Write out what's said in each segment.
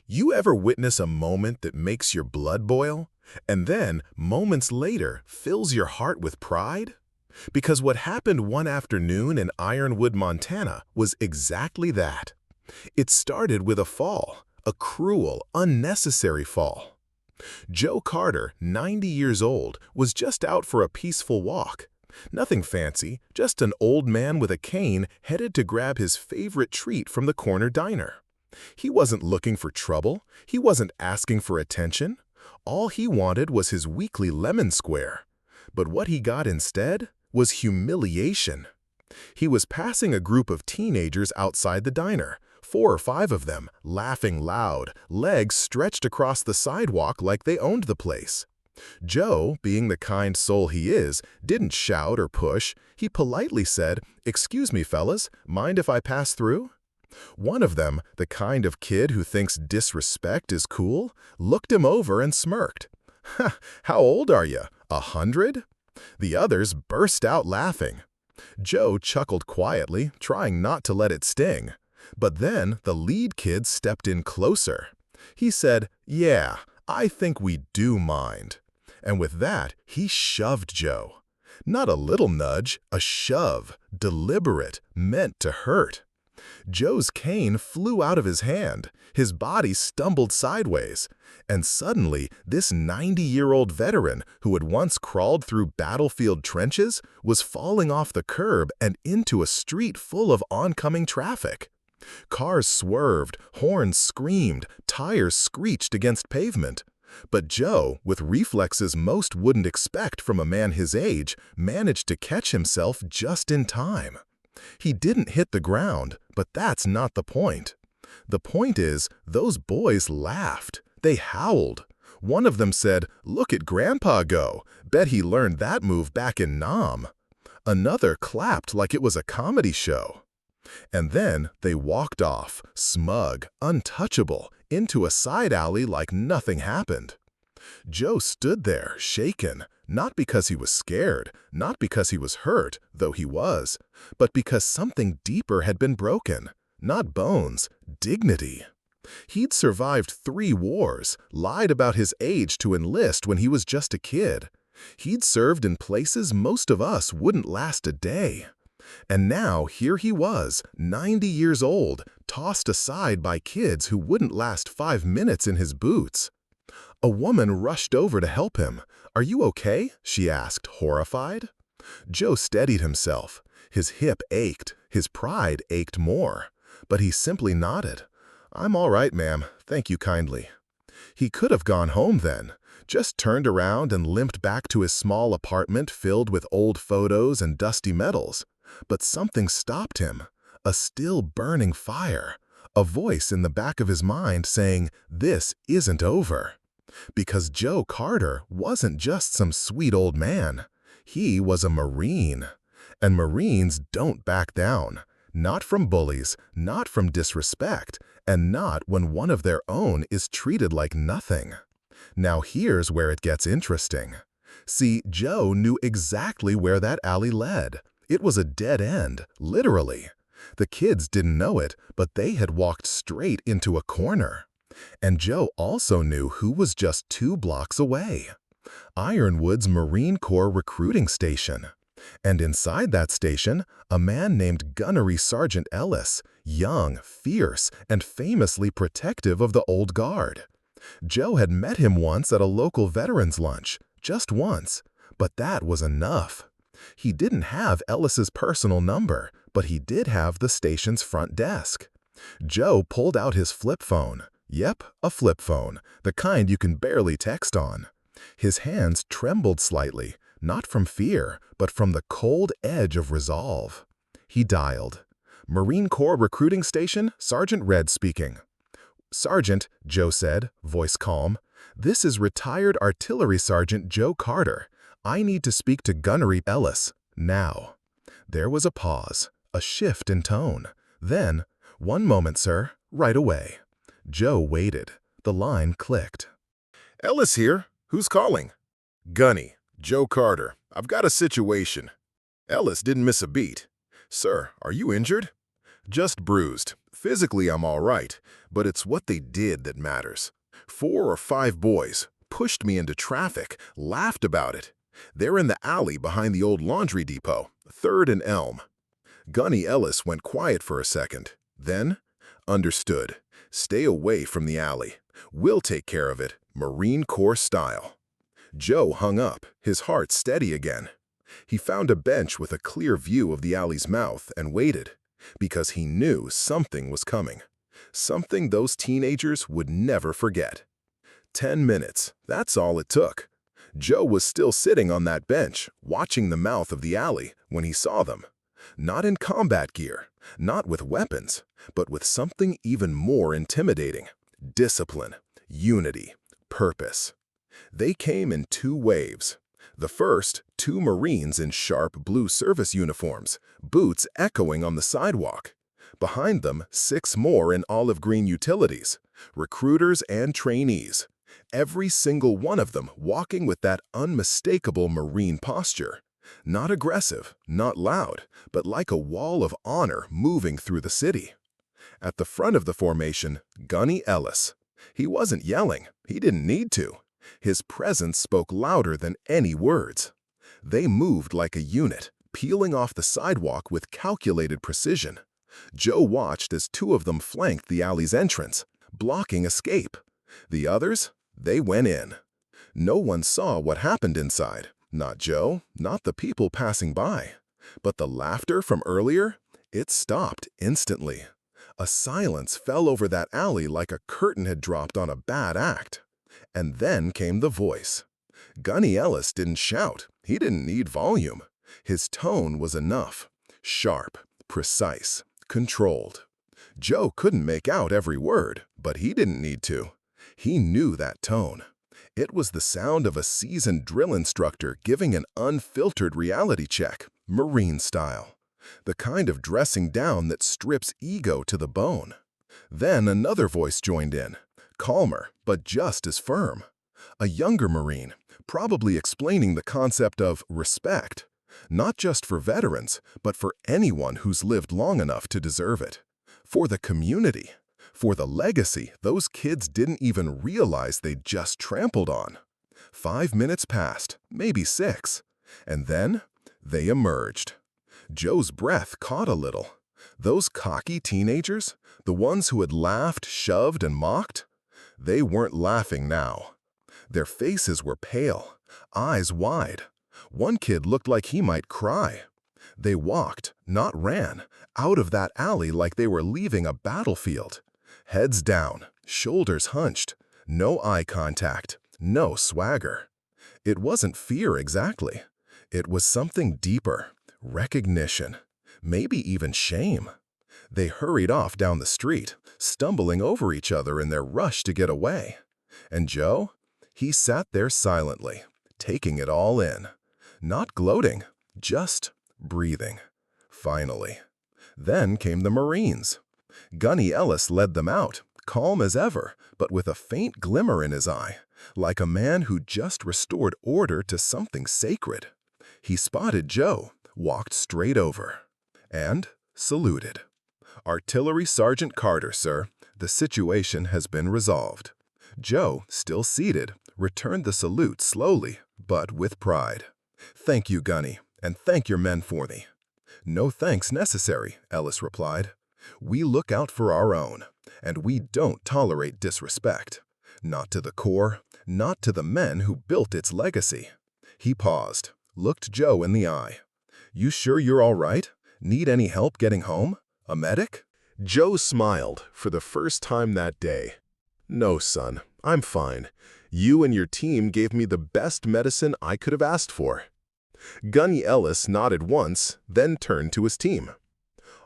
You ever witness a moment that makes your blood boil, and then, moments later, fills your heart with pride? Because what happened one afternoon in Ironwood, Montana, was exactly that. It started with a fall, a cruel, unnecessary fall. Joe Carter, 90 years old, was just out for a peaceful walk. Nothing fancy, just an old man with a cane headed to grab his favorite treat from the corner diner. He wasn't looking for trouble. He wasn't asking for attention. All he wanted was his weekly lemon square. But what he got instead was humiliation. He was passing a group of teenagers outside the diner, 4 or 5 of them, laughing loud, legs stretched across the sidewalk like they owned the place. Joe, being the kind soul he is, didn't shout or push. He politely said, "Excuse me, fellas, mind if I pass through?" One of them, the kind of kid who thinks disrespect is cool, looked him over and smirked. "Ha, how old are you? 100?" The others burst out laughing. Joe chuckled quietly, trying not to let it sting. But then the lead kid stepped in closer. He said, "Yeah, I think we do mind." And with that, he shoved Joe. Not a little nudge, a shove, deliberate, meant to hurt. Joe's cane flew out of his hand, his body stumbled sideways, and suddenly this 90-year-old veteran who had once crawled through battlefield trenches was falling off the curb and into a street full of oncoming traffic. Cars swerved, horns screamed, tires screeched against pavement. But Joe, with reflexes most wouldn't expect from a man his age, managed to catch himself just in time. He didn't hit the ground, but that's not the point. The point is, those boys laughed. They howled. One of them said, "Look at Grandpa go. Bet he learned that move back in Nam." Another clapped like it was a comedy show. And then they walked off, smug, untouchable, into a side alley like nothing happened. Joe stood there, shaken, not because he was scared, not because he was hurt, though he was, but because something deeper had been broken. Not bones, dignity. He'd survived 3 wars, lied about his age to enlist when he was just a kid. He'd served in places most of us wouldn't last a day. And now here he was, 90 years old, tossed aside by kids who wouldn't last 5 minutes in his boots. A woman rushed over to help him. "Are you okay?" she asked, horrified. Joe steadied himself. His hip ached, his pride ached more. But he simply nodded. "I'm all right, ma'am. Thank you kindly." He could have gone home then, just turned around and limped back to his small apartment filled with old photos and dusty medals. But something stopped him, a still burning fire, a voice in the back of his mind saying, "This isn't over." Because Joe Carter wasn't just some sweet old man. He was a Marine. And Marines don't back down. Not from bullies, not from disrespect, and not when one of their own is treated like nothing. Now here's where it gets interesting. See, Joe knew exactly where that alley led. It was a dead end, literally. The kids didn't know it, but they had walked straight into a corner. And Joe also knew who was just 2 blocks away. Ironwood's Marine Corps recruiting station. And inside that station, a man named Gunnery Sergeant Ellis, young, fierce, and famously protective of the old guard. Joe had met him once at a local veterans lunch, just once, but that was enough. He didn't have Ellis's personal number, but he did have the station's front desk. Joe pulled out his flip phone. Yep, a flip phone, the kind you can barely text on. His hands trembled slightly, not from fear, but from the cold edge of resolve. He dialed. "Marine Corps Recruiting Station, Sergeant Red speaking." "Sergeant," Joe said, voice calm, "this is retired Artillery Sergeant Joe Carter. I need to speak to Gunnery Ellis, now." There was a pause, a shift in tone. Then, "One moment, sir, right away." Joe waited. The line clicked. "Ellis here. Who's calling?" "Gunny, Joe Carter. I've got a situation." Ellis didn't miss a beat. "Sir, are you injured?" "Just bruised. Physically, I'm all right, but it's what they did that matters. 4 or 5 boys pushed me into traffic, laughed about it. They're in the alley behind the old laundry depot, 3rd and Elm. Gunny Ellis went quiet for a second. Then, understood. Stay away from the alley. We'll take care of it, Marine Corps style. Joe hung up, his heart steady again. He found a bench with a clear view of the alley's mouth and waited, because he knew something was coming. Something those teenagers would never forget. 10 minutes, that's all it took. Joe was still sitting on that bench, watching the mouth of the alley when he saw them. Not in combat gear, not with weapons, but with something even more intimidating. Discipline, unity, purpose. They came in 2 waves. The first, 2 Marines in sharp blue service uniforms, boots echoing on the sidewalk. Behind them, 6 more in olive green utilities, recruiters and trainees. Every single one of them walking with that unmistakable Marine posture. Not aggressive, not loud, but like a wall of honor moving through the city. At the front of the formation, Gunny Ellis. He wasn't yelling. He didn't need to. His presence spoke louder than any words. They moved like a unit, peeling off the sidewalk with calculated precision. Joe watched as 2 of them flanked the alley's entrance, blocking escape. The others, they went in. No one saw what happened inside. Not Joe, not the people passing by. But the laughter from earlier, it stopped instantly. A silence fell over that alley like a curtain had dropped on a bad act. And then came the voice. Gunny Ellis didn't shout. He didn't need volume. His tone was enough. Sharp, precise, controlled. Joe couldn't make out every word, but he didn't need to. He knew that tone. It was the sound of a seasoned drill instructor giving an unfiltered reality check, Marine style. The kind of dressing down that strips ego to the bone. Then another voice joined in, calmer, but just as firm. A younger Marine, probably explaining the concept of respect, not just for veterans, but for anyone who's lived long enough to deserve it. For the community, for the legacy those kids didn't even realize they'd just trampled on. 5 minutes passed, maybe 6, and then they emerged. Joe's breath caught a little. Those cocky teenagers, the ones who had laughed, shoved, and mocked, they weren't laughing now. Their faces were pale, eyes wide. One kid looked like he might cry. They walked, not ran, out of that alley like they were leaving a battlefield. Heads down, shoulders hunched, no eye contact, no swagger. It wasn't fear exactly. It was something deeper, recognition, maybe even shame. They hurried off down the street, stumbling over each other in their rush to get away. And Joe? He sat there silently, taking it all in. Not gloating, just breathing. Finally. Then came the Marines. Gunny Ellis led them out, calm as ever, but with a faint glimmer in his eye, like a man who just restored order to something sacred. He spotted Joe, walked straight over, and saluted. "Artillery Sergeant Carter, sir. The situation has been resolved." Joe, still seated, returned the salute slowly, but with pride. "Thank you, Gunny, and thank your men for me." "No thanks necessary," Ellis replied. "We look out for our own, and we don't tolerate disrespect. Not to the Corps, not to the men who built its legacy." He paused, looked Joe in the eye. "You sure you're all right? Need any help getting home? A medic?" Joe smiled for the first time that day. "No, son, I'm fine. You and your team gave me the best medicine I could have asked for." Gunny Ellis nodded once, then turned to his team.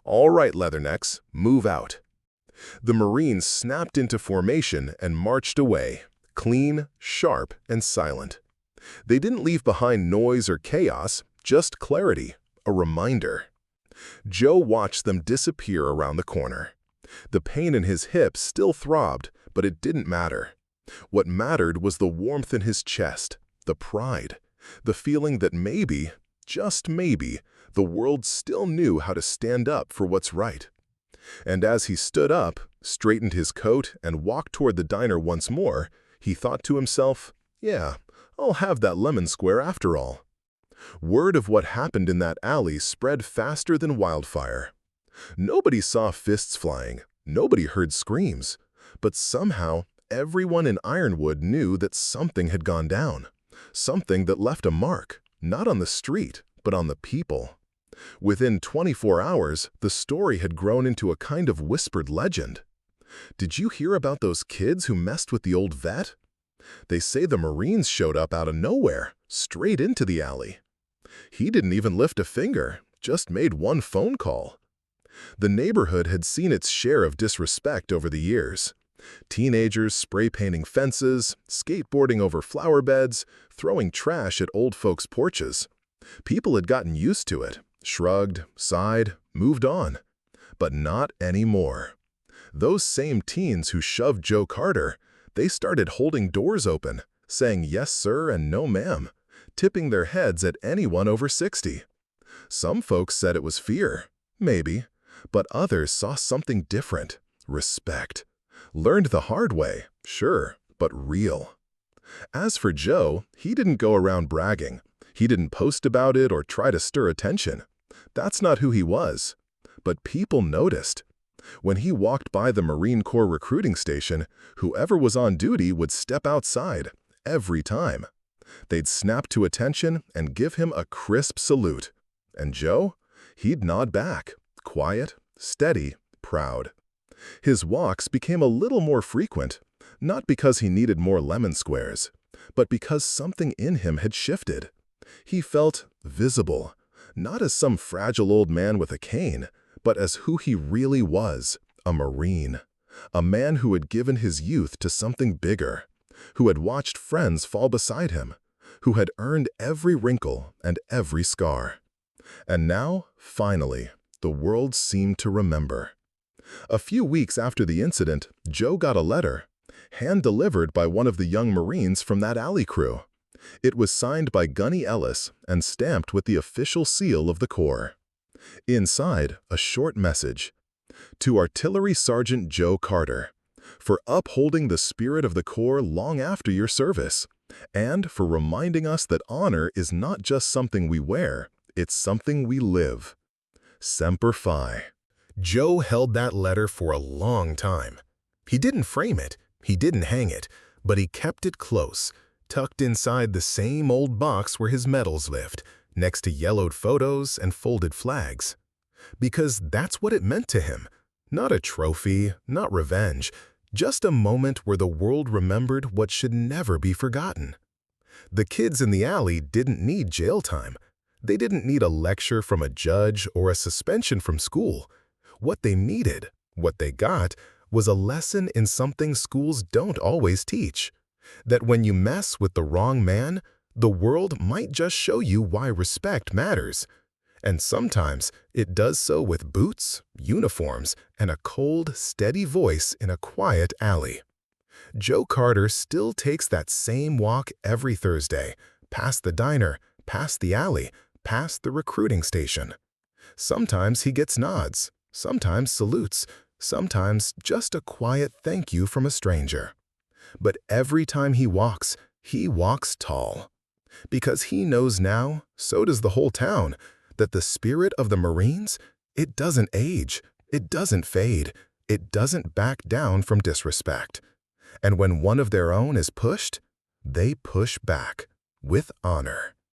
"All right, Leathernecks, move out." The Marines snapped into formation and marched away, clean, sharp, and silent. They didn't leave behind noise or chaos, just clarity, a reminder. Joe watched them disappear around the corner. The pain in his hips still throbbed, but it didn't matter. What mattered was the warmth in his chest, the pride, the feeling that maybe, just maybe, the world still knew how to stand up for what's right. And as he stood up, straightened his coat, and walked toward the diner once more, he thought to himself, yeah, I'll have that lemon square after all. Word of what happened in that alley spread faster than wildfire. Nobody saw fists flying, nobody heard screams, but somehow everyone in Ironwood knew that something had gone down, something that left a mark, not on the street, but on the people. Within 24 hours, the story had grown into a kind of whispered legend. Did you hear about those kids who messed with the old vet? They say the Marines showed up out of nowhere, straight into the alley. He didn't even lift a finger, just made one phone call. The neighborhood had seen its share of disrespect over the years. Teenagers spray-painting fences, skateboarding over flower beds, throwing trash at old folks' porches. People had gotten used to it, shrugged, sighed, moved on. But not anymore. Those same teens who shoved Joe Carter, they started holding doors open, saying yes sir and no ma'am, tipping their heads at anyone over 60. Some folks said it was fear, maybe, but others saw something different, respect. Learned the hard way, sure, but real. As for Joe, he didn't go around bragging. He didn't post about it or try to stir attention. That's not who he was. But people noticed. When he walked by the Marine Corps recruiting station, whoever was on duty would step outside, every time. They'd snap to attention and give him a crisp salute. And Joe? He'd nod back, quiet, steady, proud. His walks became a little more frequent, not because he needed more lemon squares, but because something in him had shifted. He felt visible, not as some fragile old man with a cane, but as who he really was, a Marine. A man who had given his youth to something bigger, who had watched friends fall beside him, who had earned every wrinkle and every scar. And now, finally, the world seemed to remember. A few weeks after the incident, Joe got a letter, hand-delivered by one of the young Marines from that alley crew. It was signed by Gunny Ellis and stamped with the official seal of the Corps. Inside, a short message. To Artillery Sergeant Joe Carter, for upholding the spirit of the Corps long after your service, and for reminding us that honor is not just something we wear, it's something we live. Semper Fi. Joe held that letter for a long time. He didn't frame it, he didn't hang it, but he kept it close, tucked inside the same old box where his medals lived, next to yellowed photos and folded flags. Because that's what it meant to him. Not a trophy, not revenge, just a moment where the world remembered what should never be forgotten. The kids in the alley didn't need jail time. They didn't need a lecture from a judge or a suspension from school. What they needed, what they got, was a lesson in something schools don't always teach. That when you mess with the wrong man, the world might just show you why respect matters. And sometimes it does so with boots, uniforms, and a cold, steady voice in a quiet alley. Joe Carter still takes that same walk every Thursday, past the diner, past the alley, past the recruiting station. Sometimes he gets nods, sometimes salutes, sometimes just a quiet thank you from a stranger. But every time he walks tall. Because he knows now, so does the whole town, that the spirit of the Marines, it doesn't age, it doesn't fade, it doesn't back down from disrespect. And when one of their own is pushed, they push back with honor.